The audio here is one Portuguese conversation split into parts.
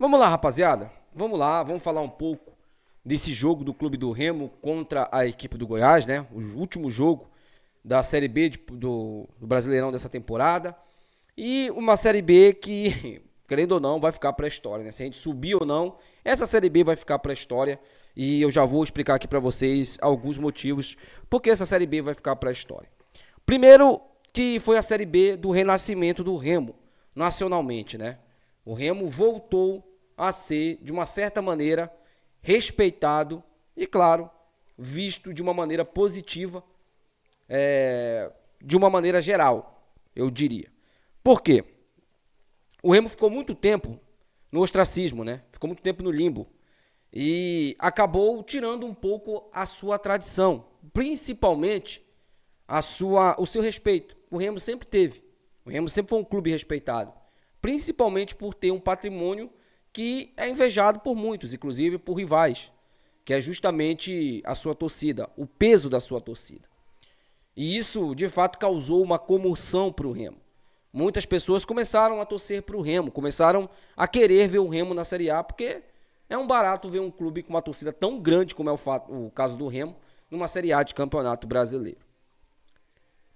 Vamos lá, rapaziada. Vamos lá, vamos falar um pouco desse jogo do Clube do Remo contra a equipe do Goiás, né? O último jogo da Série B do Brasileirão dessa temporada. E uma Série B que, querendo ou não, vai ficar para a história, né? Se a gente subir ou não, essa Série B vai ficar para a história. E eu já vou explicar aqui para vocês alguns motivos porque essa Série B vai ficar para a história. Primeiro, que foi a Série B do renascimento do Remo, nacionalmente, né? O Remo voltou a ser, de uma certa maneira, respeitado e, claro, visto de uma maneira positiva, de uma maneira geral, eu diria. Por quê? O Remo ficou muito tempo no ostracismo, né? Ficou muito tempo no limbo e acabou tirando um pouco a sua tradição, principalmente o seu respeito. O Remo sempre teve. O Remo sempre foi um clube respeitado, principalmente por ter um patrimônio que é invejado por muitos, inclusive por rivais, que é justamente a sua torcida, o peso da sua torcida. E isso, de fato, causou uma comoção para o Remo. Muitas pessoas começaram a torcer para o Remo, começaram a querer ver o Remo na Série A, porque é um barato ver um clube com uma torcida tão grande como é o caso do Remo, numa Série A de Campeonato Brasileiro.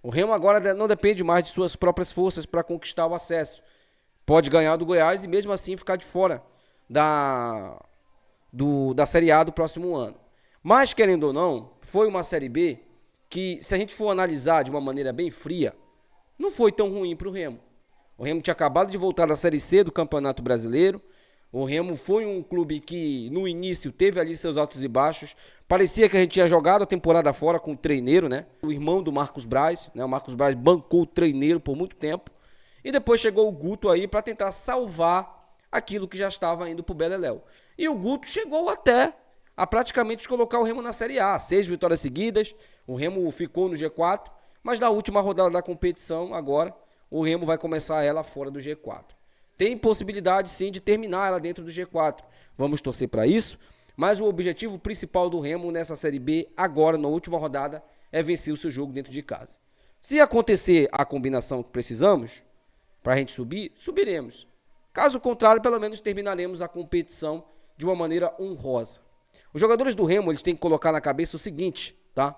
O Remo agora não depende mais de suas próprias forças para conquistar o acesso. Pode ganhar do Goiás e mesmo assim ficar de fora da Série A do próximo ano. Mas, querendo ou não, foi uma Série B que, se a gente for analisar de uma maneira bem fria, não foi tão ruim para o Remo. O Remo tinha acabado de voltar da Série C do Campeonato Brasileiro. O Remo foi um clube que, no início, teve ali seus altos e baixos. Parecia que a gente tinha jogado a temporada fora com o Treineiro, né? O irmão do Marcos Braz, né? O Marcos Braz bancou o Treineiro por muito tempo. E depois chegou o Guto aí para tentar salvar aquilo que já estava indo para o Beleléu. E o Guto chegou até a praticamente colocar o Remo na Série A. 6 vitórias seguidas, o Remo ficou no G4, mas na última rodada da competição, agora, o Remo vai começar ela fora do G4. Tem possibilidade sim de terminar ela dentro do G4. Vamos torcer para isso, mas o objetivo principal do Remo nessa Série B, agora na última rodada, é vencer o seu jogo dentro de casa. Se acontecer a combinação que precisamos, para a gente subir, subiremos. Caso contrário, pelo menos terminaremos a competição de uma maneira honrosa. Os jogadores do Remo, eles têm que colocar na cabeça o seguinte, tá?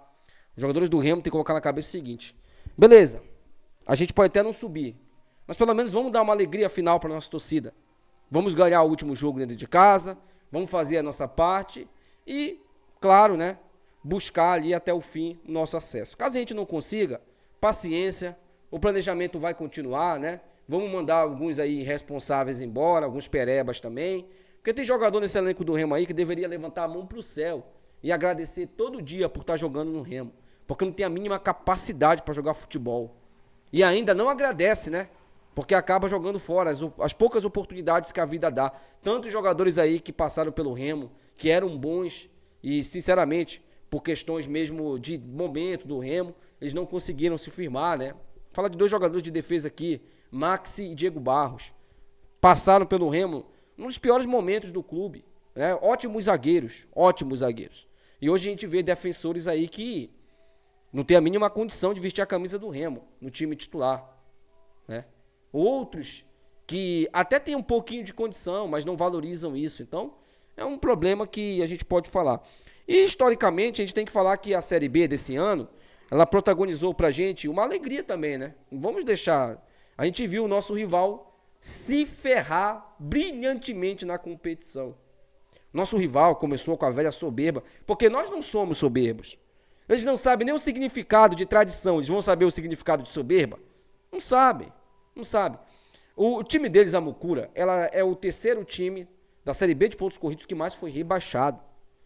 Os jogadores do Remo têm que colocar na cabeça o seguinte. Beleza, a gente pode até não subir, mas pelo menos vamos dar uma alegria final para a nossa torcida. Vamos ganhar o último jogo dentro de casa, vamos fazer a nossa parte e, claro, né, buscar ali até o fim o nosso acesso. Caso a gente não consiga, paciência, o planejamento vai continuar, né? Vamos mandar alguns aí responsáveis embora, alguns perebas também. Porque tem jogador nesse elenco do Remo aí que deveria levantar a mão pro céu e agradecer todo dia por estar jogando no Remo. Porque não tem a mínima capacidade para jogar futebol. E ainda não agradece, né? Porque acaba jogando fora as poucas oportunidades que a vida dá. Tantos jogadores aí que passaram pelo Remo, que eram bons e, sinceramente, por questões mesmo de momento do Remo, eles não conseguiram se firmar, né? Fala de dois jogadores de defesa aqui, Maxi e Diego Barros. Passaram pelo Remo num dos piores momentos do clube, né? Ótimos zagueiros, ótimos zagueiros. E hoje a gente vê defensores aí que não tem a mínima condição de vestir a camisa do Remo no time titular, né? Outros que até têm um pouquinho de condição, mas não valorizam isso. Então, é um problema que a gente pode falar. E, historicamente, a gente tem que falar que a Série B desse ano, ela protagonizou pra gente uma alegria também, né? Não vamos deixar... A gente viu o nosso rival se ferrar brilhantemente na competição. Nosso rival começou com a velha soberba, porque nós não somos soberbos. Eles não sabem nem o significado de tradição. Eles vão saber o significado de soberba? Não sabem, não sabem. O time deles, a Mucura, ela é o terceiro time da Série B de pontos corridos que mais foi rebaixado.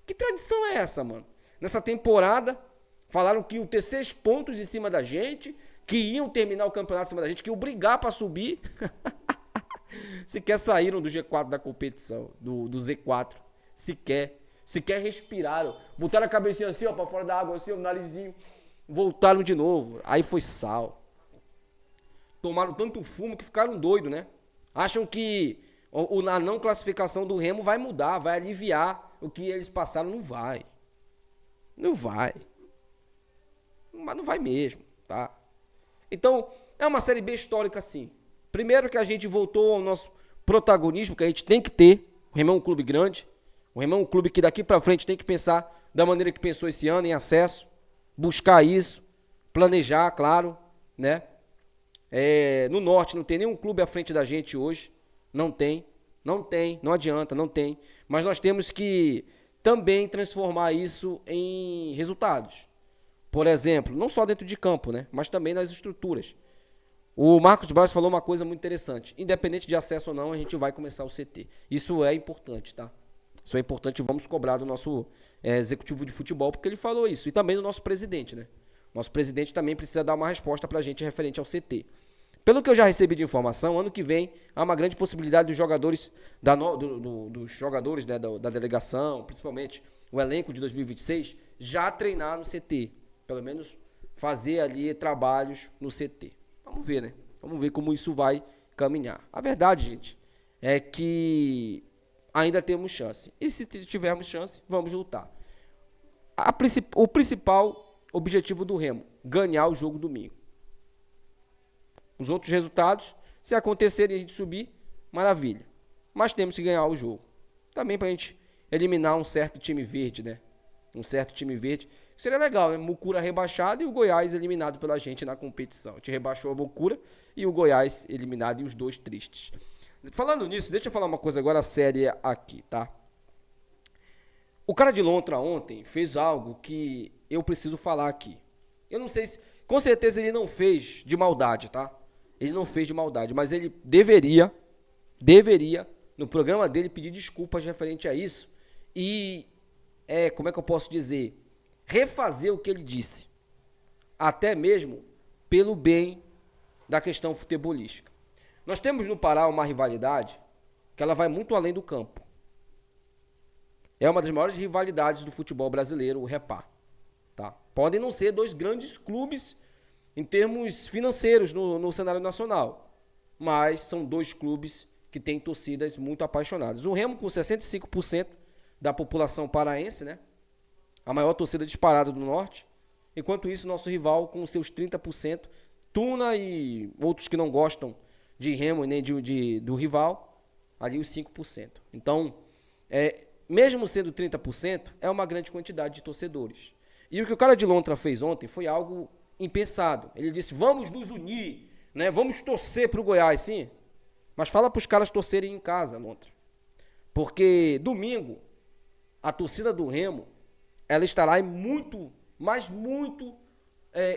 Que tradição é essa, mano? Nessa temporada, falaram que iam ter 6 pontos em cima da gente, que iam terminar o campeonato em cima da gente, que iam brigar para subir. Sequer saíram do G4 da competição, do Z4. Sequer respiraram. Botaram a cabecinha assim, ó, pra fora da água, assim, o narizinho. Voltaram de novo. Aí foi sal. Tomaram tanto fumo que ficaram doidos, né? Acham que a não classificação do Remo vai mudar, vai aliviar o que eles passaram. Não vai. Não vai. Mas não vai mesmo, tá? Então, é uma Série B histórica, sim. Primeiro que a gente voltou ao nosso protagonismo, que a gente tem que ter. O Remo é um clube grande. O Remo é um clube que daqui para frente tem que pensar da maneira que pensou esse ano, em acesso, buscar isso, planejar, claro, né? No Norte não tem nenhum clube à frente da gente hoje. Não tem, não adianta, não tem. Mas nós temos que também transformar isso em resultados. Por exemplo, não só dentro de campo, né? Mas também nas estruturas. O Marcos Braz falou uma coisa muito interessante. Independente de acesso ou não, a gente vai começar o CT. Isso é importante, tá? Isso é importante, vamos cobrar do nosso executivo de futebol, porque ele falou isso. E também do nosso presidente, né? Nosso presidente também precisa dar uma resposta pra gente referente ao CT. Pelo que eu já recebi de informação, ano que vem há uma grande possibilidade dos jogadores, dos jogadores, né, da delegação, principalmente o elenco de 2026, já treinar no CT. Pelo menos fazer ali trabalhos no CT. Vamos ver, né? Vamos ver como isso vai caminhar. A verdade, gente, é que ainda temos chance. E se tivermos chance, vamos lutar. O principal objetivo do Remo, ganhar o jogo domingo. Os outros resultados, se acontecerem e a gente subir, maravilha. Mas temos que ganhar o jogo. Também pra gente eliminar um certo time verde, né? Um certo time verde. Seria legal, né? Mucura rebaixado e o Goiás eliminado pela gente na competição. A gente rebaixou a Mucura e o Goiás eliminado e os dois tristes. Falando nisso, deixa eu falar uma coisa agora séria aqui, tá? O cara de Lontra ontem fez algo que eu preciso falar aqui. Eu não sei se... Com certeza ele não fez de maldade, tá? Ele não fez de maldade, mas ele deveria, no programa dele, pedir desculpas referente a isso e, como é que eu posso dizer, refazer o que ele disse, até mesmo pelo bem da questão futebolística. Nós temos no Pará uma rivalidade que ela vai muito além do campo. É uma das maiores rivalidades do futebol brasileiro, o Repá. Tá? Podem não ser dois grandes clubes em termos financeiros no cenário nacional, mas são dois clubes que têm torcidas muito apaixonadas. O Remo com 65% da população paraense, né? A maior torcida disparada do Norte, enquanto isso nosso rival com seus 30%, Tuna e outros que não gostam de Remo nem do rival, ali os 5%. Então, mesmo sendo 30%, é uma grande quantidade de torcedores. E o que o cara de Lontra fez ontem foi algo impensado. Ele disse, vamos nos unir, né? Vamos torcer para o Goiás, sim. Mas fala para os caras torcerem em casa, Lontra. Porque domingo, a torcida do Remo, ela estará muito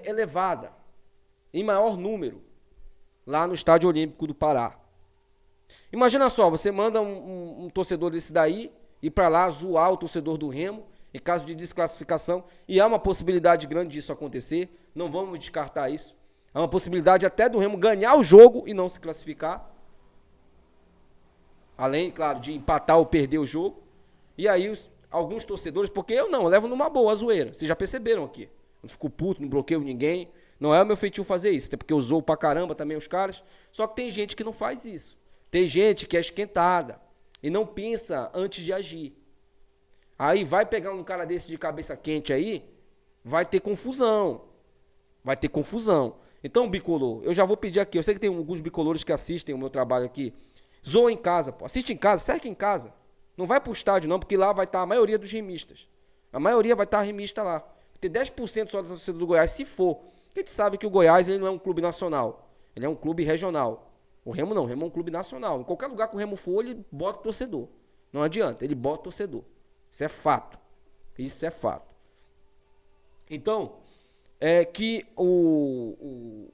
elevada, em maior número, lá no Estádio Olímpico do Pará. Imagina só, você manda um torcedor desse daí ir para lá zoar o torcedor do Remo, em caso de desclassificação, e há uma possibilidade grande disso acontecer, não vamos descartar isso. Há uma possibilidade até do Remo ganhar o jogo e não se classificar. Além, claro, de empatar ou perder o jogo. E aí alguns torcedores, porque eu levo numa boa a zoeira, vocês já perceberam aqui. Não fico puto, não bloqueio ninguém, não é o meu feitio fazer isso, até porque eu zoo pra caramba também os caras, só que tem gente que não faz isso. Tem gente que é esquentada e não pensa antes de agir. Aí vai pegar um cara desse de cabeça quente aí, vai ter confusão. Vai ter confusão. Então, bicolor, eu já vou pedir aqui. Eu sei que tem alguns bicolores que assistem o meu trabalho aqui. Zoa em casa, pô. Assiste em casa, cerca em casa. Não vai pro estádio não, porque lá vai estar a maioria dos remistas. A maioria vai estar remista lá. Vai ter 10% só da torcida do Goiás, se for. Porque a gente sabe que o Goiás ele não é um clube nacional. Ele é um clube regional. O Remo não, o Remo é um clube nacional. Em qualquer lugar que o Remo for, ele bota torcedor. Não adianta, ele bota torcedor. Isso é fato. Isso é fato. Então, que o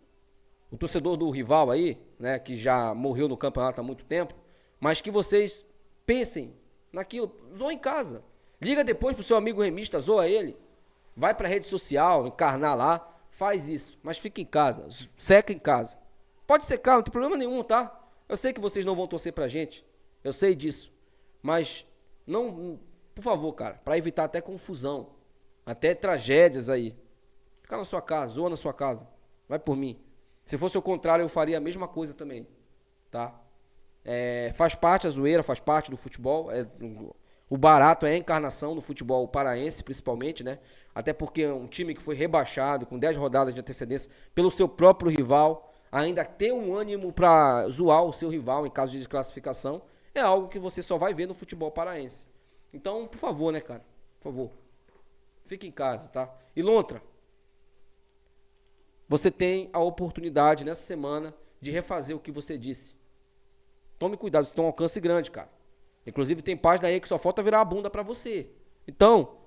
torcedor do rival aí, né, que já morreu no campeonato há muito tempo, mas que vocês pensem naquilo, zoa em casa. Liga depois pro seu amigo remista, zoa ele. Vai pra rede social, encarnar lá, faz isso. Mas fica em casa, seca em casa. Pode secar, não tem problema nenhum, tá? Eu sei que vocês não vão torcer pra gente, eu sei disso. Mas, não, por favor, cara, pra evitar até confusão, até tragédias aí. Fica na sua casa, zoa na sua casa. Vai por mim. Se fosse o contrário, eu faria a mesma coisa também, tá? Faz parte a zoeira, faz parte do futebol. O barato é a encarnação do futebol paraense, principalmente, né? Até porque um time que foi rebaixado com 10 rodadas de antecedência pelo seu próprio rival, ainda ter um ânimo para zoar o seu rival em caso de desclassificação, é algo que você só vai ver no futebol paraense. Então, por favor, né, cara? Por favor, fique em casa, tá? E Lontra, você tem a oportunidade nessa semana de refazer o que você disse. Tome cuidado, você tem um alcance grande, cara. Inclusive tem página aí que só falta virar a bunda pra você. Então,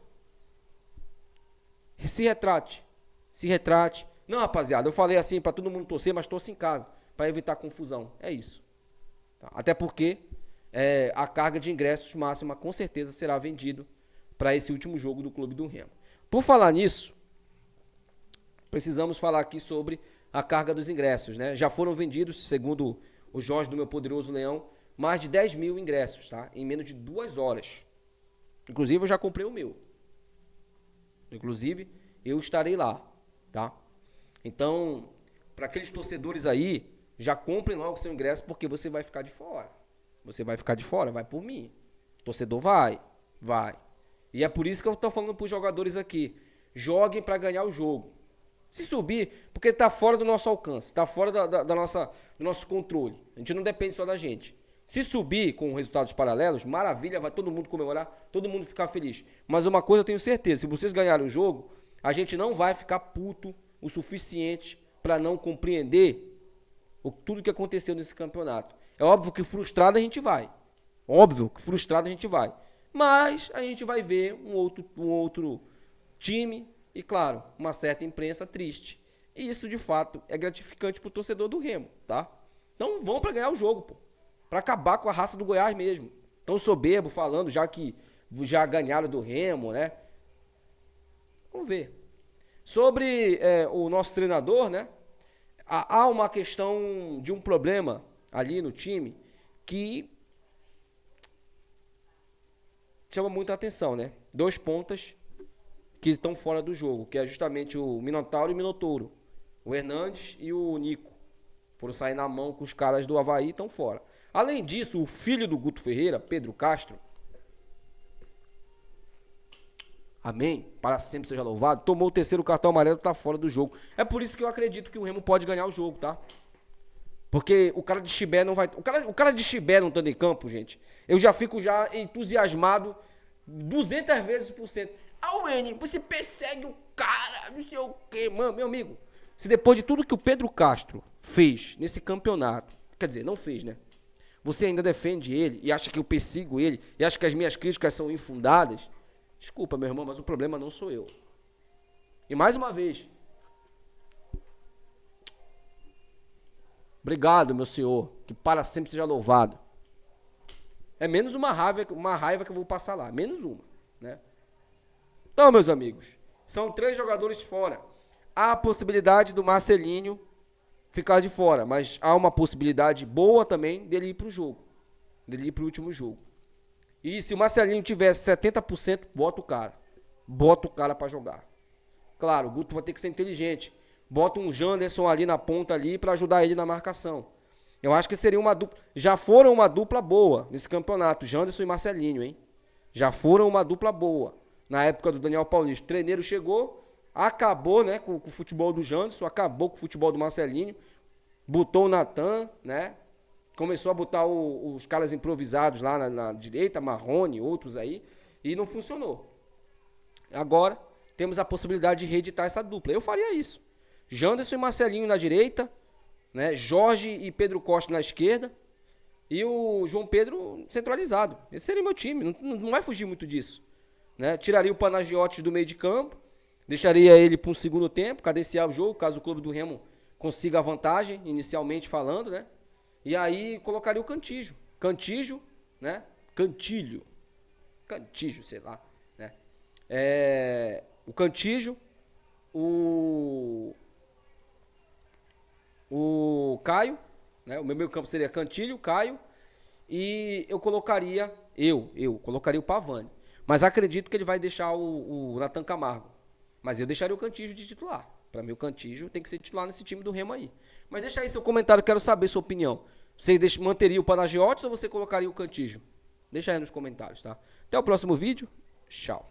se retrate. Se retrate. Não, rapaziada, eu falei assim pra todo mundo torcer, mas torce em casa, pra evitar confusão. É isso. Tá? Até porque a carga de ingressos máxima com certeza será vendido para esse último jogo do Clube do Remo. Por falar nisso, precisamos falar aqui sobre a carga dos ingressos, né? Já foram vendidos, segundo o Jorge do Meu Poderoso Leão, mais de 10 mil ingressos, tá? Em menos de 2 horas. Inclusive, eu já comprei o meu. Inclusive, eu estarei lá, tá? Então, para aqueles torcedores aí, já comprem logo o seu ingresso, porque você vai ficar de fora. Você vai ficar de fora, vai por mim. O torcedor vai. E é por isso que eu tô falando pros jogadores aqui. Joguem para ganhar o jogo. Se subir, porque tá fora do nosso alcance, tá fora do nosso controle. A gente não depende só da gente. Se subir com resultados paralelos, maravilha, vai todo mundo comemorar, todo mundo ficar feliz. Mas uma coisa eu tenho certeza, se vocês ganharem o jogo, a gente não vai ficar puto o suficiente para não compreender tudo que aconteceu nesse campeonato. É óbvio que frustrado a gente vai. Mas a gente vai ver um outro time e, claro, uma certa imprensa triste. E isso, de fato, é gratificante pro torcedor do Remo, tá? Então vão para ganhar o jogo, pô. Pra acabar com a raça do Goiás mesmo. Tão soberbo falando, já que já ganharam do Remo, né? Vamos ver. Sobre o nosso treinador, né? Há uma questão de um problema ali no time que chama muita atenção, né? 2 pontas que estão fora do jogo, que é justamente o Minotauro e o Minotouro. O Hernandes e o Nico. Foram sair na mão com os caras do Avaí e estão fora. Além disso, o filho do Guto Ferreira, Pedro Castro, amém, para sempre seja louvado, tomou o 3º cartão amarelo e está fora do jogo. É por isso que eu acredito que o Remo pode ganhar o jogo, tá? Porque o cara de Chibé não vai... O cara de Chibé não estando em campo, gente, eu já fico entusiasmado 200 vezes por cento. Wayne, você persegue o cara, não sei o quê. Mano, meu amigo, se depois de tudo que o Pedro Castro fez nesse campeonato, quer dizer, não fez, né? Você ainda defende ele e acha que eu persigo ele e acha que as minhas críticas são infundadas, desculpa, meu irmão, mas o problema não sou eu. E mais uma vez, obrigado, meu Senhor, que para sempre seja louvado. É menos uma raiva que eu vou passar lá, menos uma, né? Então, meus amigos, são 3 jogadores fora. Há a possibilidade do Marcelinho ficar de fora, mas há uma possibilidade boa também dele ir pro jogo, dele ir pro último jogo. E se o Marcelinho tivesse 70%, bota o cara para jogar. Claro, o Guto vai ter que ser inteligente. Bota um Janderson ali na ponta ali para ajudar ele na marcação. Eu acho que seria uma dupla, já foram uma dupla boa nesse campeonato, Janderson e Marcelinho, hein? Já foram uma dupla boa. Na época do Daniel Paulista, o treineiro chegou, acabou, né, com o futebol do Janderson, acabou com o futebol do Marcelinho, botou o Natan, né, começou a botar os caras improvisados lá na direita, Marrone, outros aí, e não funcionou. Agora, temos a possibilidade de reeditar essa dupla. Eu faria isso. Janderson e Marcelinho na direita, né, Jorge e Pedro Costa na esquerda, e o João Pedro centralizado. Esse seria meu time, não vai fugir muito disso. Né? Tiraria o Panagiotis do meio de campo, deixaria ele para um segundo tempo, cadenciar o jogo, caso o Clube do Remo consiga a vantagem, inicialmente falando, né? E aí colocaria o Cantígio, né? Cantígio, sei lá, né? O Cantígio, o Caio, né? O meu meio campo seria Cantilho, Caio, e eu colocaria o Pavani. Mas acredito que ele vai deixar o Natan Camargo. Mas eu deixaria o Cantígio de titular. Para mim, o Cantígio tem que ser titular nesse time do Remo aí. Mas deixa aí seu comentário, quero saber sua opinião. Você manteria o Panagiotis ou você colocaria o Cantígio? Deixa aí nos comentários, tá? Até o próximo vídeo. Tchau.